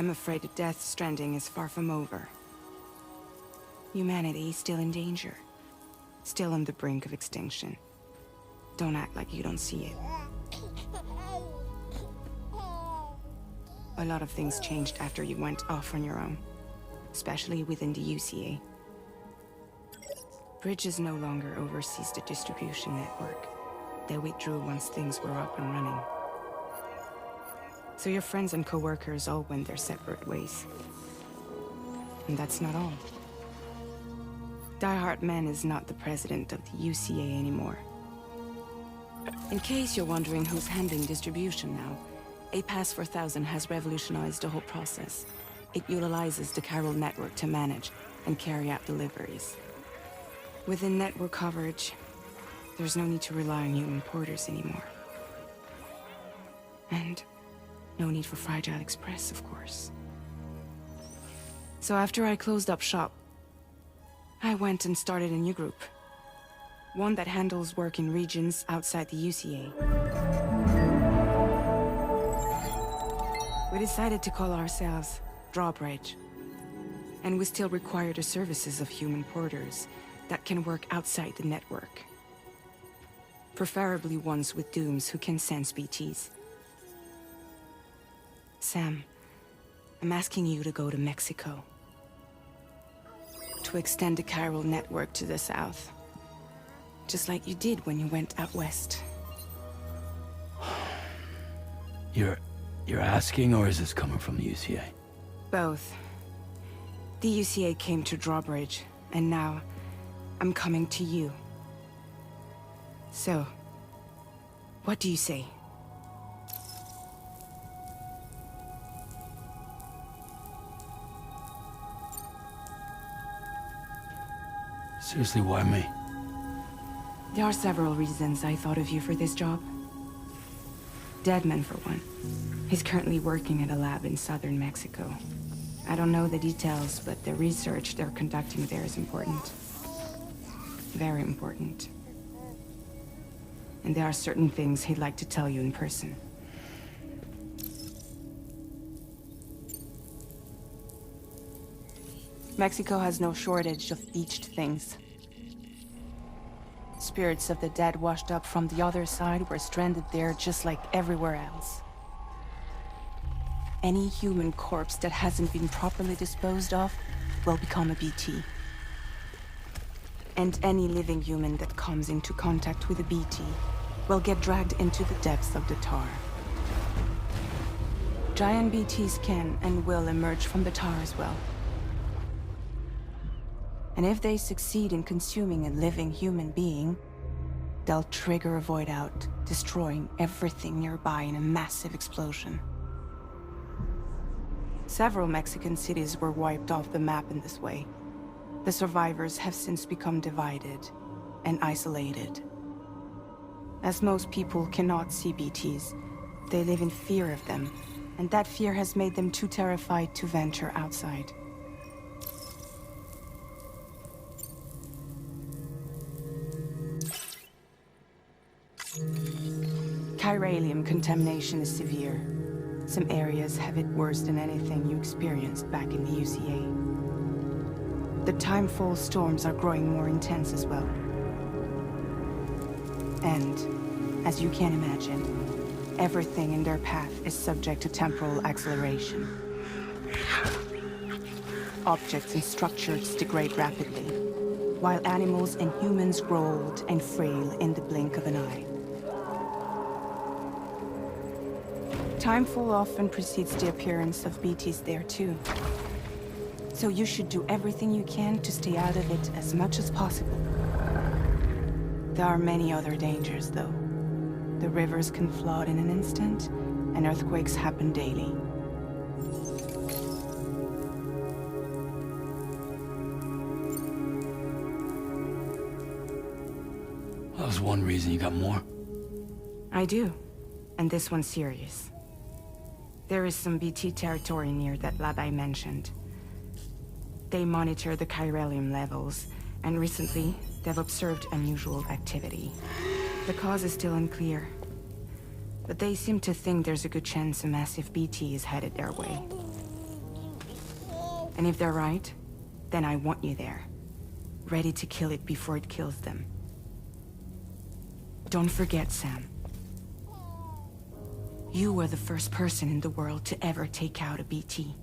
I'm afraid that Death Stranding is far from over. Humanity is still in danger. Still on the brink of extinction. Don't act like you don't see it. A lot of things changed after you went off on your own. Especially within the UCA. Bridges no longer oversees the distribution network. They withdrew once things were up and running. So your friends and co-workers all went their separate ways. And that's not all. Die Hard Man is not the president of the UCA anymore. In case you're wondering who's handling distribution now, A Pass 4000 has revolutionized the whole process. It utilizes the chiral network to manage and carry out deliveries. Within network coverage, there's no need to rely on human porters anymore. And no need for Fragile Express, of course. So after I closed up shop, I went and started a new group. One that handles work in regions outside the UCA. We decided to call ourselves Drawbridge. And we still require the services of human porters that can work outside the network. Preferably ones with dooms who can sense BTs. Sam, I'm asking you to go to Mexico. To extend the chiral network to the south. Just like you did when you went out west. You're asking, or is this coming from the UCA? Both. The UCA came to Drawbridge, and now I'm coming to you. So, what do you say? Seriously, why me? There are several reasons I thought of you for this job. Deadman, for one. He's currently working at a lab in southern Mexico. I don't know the details, but the research they're conducting there is important. Very important. And there are certain things he'd like to tell you in person. Mexico has no shortage of beached things. Spirits of the dead washed up from the other side were stranded there just like everywhere else. Any human corpse that hasn't been properly disposed of will become a BT. And any living human that comes into contact with a BT will get dragged into the depths of the tar. Giant BTs can and will emerge from the tar as well. And if they succeed in consuming a living human being, they'll trigger a void out, destroying everything nearby in a massive explosion. Several Mexican cities were wiped off the map in this way. The survivors have since become divided and isolated. As most people cannot see BTs, they live in fear of them, and that fear has made them too terrified to venture outside. Chiralium contamination is severe. Some areas have it worse than anything you experienced back in the UCA. The timefall storms are growing more intense as well. And, as you can imagine, everything in their path is subject to temporal acceleration. Objects and structures degrade rapidly, while animals and humans grow old and frail in the blink of an eye. Timefall often precedes the appearance of BTs there too. So you should do everything you can to stay out of it as much as possible. There are many other dangers, though. The rivers can flood in an instant, and earthquakes happen daily. That was one reason. You got more? I do, and this one's serious. There is some BT territory near that lab I mentioned. They monitor the chiralium levels, and recently, they've observed unusual activity. The cause is still unclear, but they seem to think there's a good chance a massive BT is headed their way. And if they're right, then I want you there. Ready to kill it before it kills them. Don't forget, Sam. You were the first person in the world to ever take out a BT.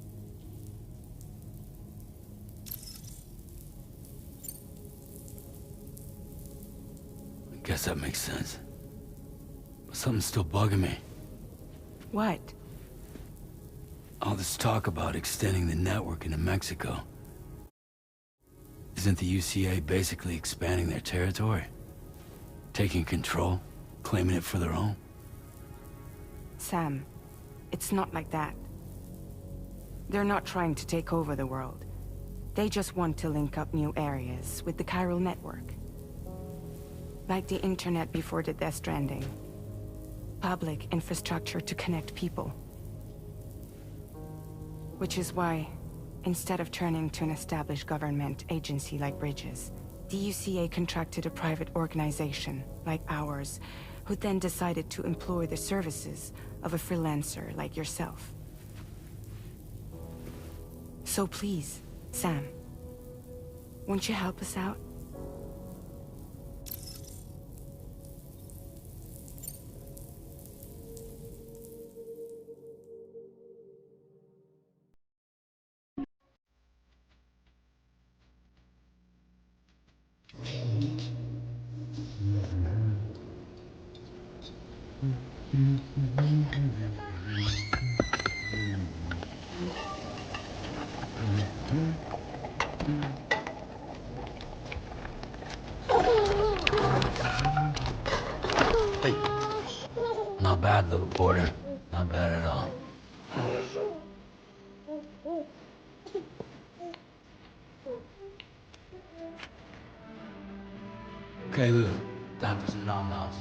I guess that makes sense. But something's still bugging me. What? All this talk about extending the network into Mexico. Isn't the UCA basically expanding their territory? Taking control, claiming it for their own? Sam, it's not like that. They're not trying to take over the world. They just want to link up new areas with the chiral network. Like the internet before the Death Stranding. Public infrastructure to connect people. Which is why, instead of turning to an established government agency like Bridges, the UCA contracted a private organization, like ours, who then decided to employ the services of a freelancer like yourself. So please, Sam, won't you help us out? Not bad, little porter. Not bad at all. Okay, Lou. Time for some nom-noms.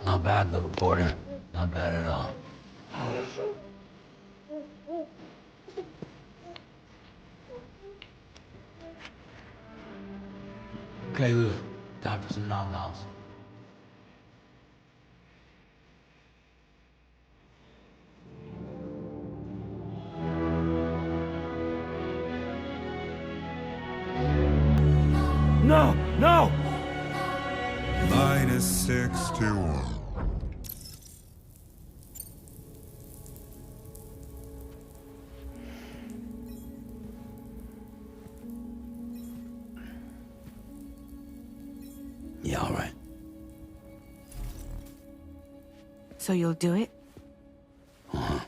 Not bad, little porter. Not bad at all. Okay, Lou. Time for some nom-noms. No! No! -61. Yeah, all right. So you'll do it? Uh-huh.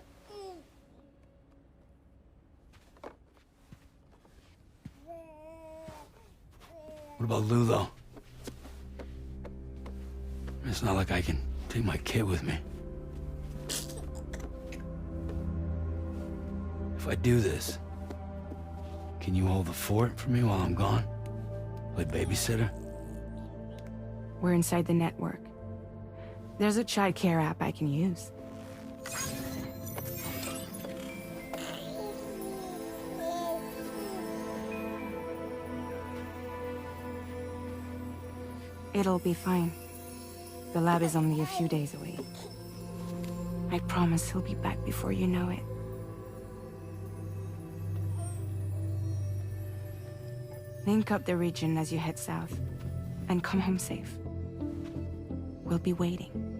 What about Lou, though? It's not like I can take my kid with me. If I do this, can you hold the fort for me while I'm gone? Play babysitter? We're inside the network. There's a child care app I can use. It'll be fine. The lab is only a few days away. I promise he'll be back before you know it. Link up the region as you head south, and come home safe. We'll be waiting.